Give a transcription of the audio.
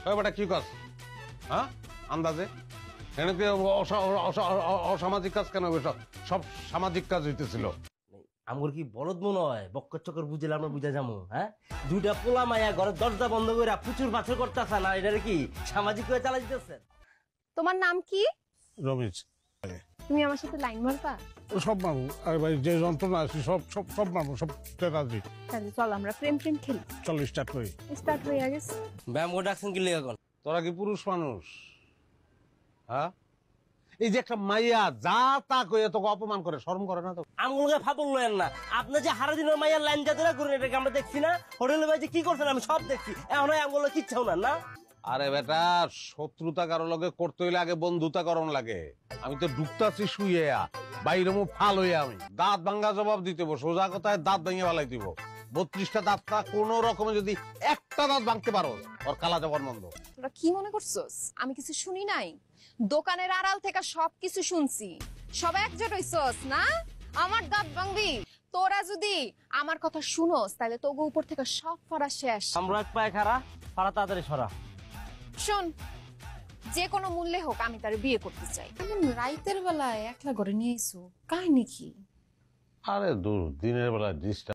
বেটা কি কাজ? হ্যাঁ, আন্দাজে এখানে কি অসামাজিক কাজ কেন হবে? সব সামাজিক কাজ হইতেছিল। আমার কি বলদ মনে হয়? বক্কর চক্কর বুঝলে আমরা বুঝা যাবো? হ্যাঁ, দুইটা পোলা মায়া ঘরের দরজা বন্ধ করে প্রচুর পাথর করতেছে না, এটা কি সামাজিক হয়ে চালা দিতেছে? তোমার নাম কি? রমেশ। তুমি আমার সাথে লাইন মারবা? সব মারবো। আরে ভাই, যে যন্ত্রণা আছে সব সব সব মারবো, সব রাজি। তাহলে চল আমরা প্রেম প্রেম খেলি। চল স্টার্ট করি। স্টার্ট হয়ে গেছে। ব্যায়াম করে ডাকছেন কি লেগে? তোরা কি পুরুষ মানুষ? হ্যাঁ, এই যে একটা মাইয়া যা তা কইয়া তোকে অপমান করে, শরম করে না তো? আমগুলোকে ফাপল লয়েন না। আপনি যে হারা দিনের মাইয়ার লাইন যাতে না করেন, এটাকে আমরা দেখছি না? হোটেলে ভাই যে কি করছেন আমি সব দেখছি। এখন আমগুলো কিচ্ছাও না না। আরে বেটা, শত্রুতা কারো লগে করতে হইলে আগে বন্ধুতা করণ লাগে। আমি তো ঢুকতাছি শুয়ে, বাইরে মুখ ফাল হইয়া আমি দাঁত ভাঙ্গা জবাব দিতে হবো। সোজা কথায় দাঁত ভেঙে ফেলাই দিব। 32টা দাঁতটা কোন রকমে যদি একটা দাঁত ভাঙতে পারো, ওর কালা যাবার মন্দ। তোরা কি মনে করছস আমি কিছু শুনি নাই? দোকানের আড়াল থেকে সবকিছু শুনছি। সব একজোট হইছস না? আমার দাঁত ভাঙবি? তোরা যদি আমার কথা শুনোস তাহলে তোগো উপর থেকে সব ফাড়া শেষ। আমরা এক পায়ে খারা, ফাড়া তাড়াতাড়ি সরা। শোন, যে কোনো মূল্যে হোক আমি তার বিয়ে করতে চাই। এমন রাইতের বেলায় একলা ঘরে নিয়ে এসো, কাহিনী কি? আরে দূর, দিনের বেলা ডিস্টার্ব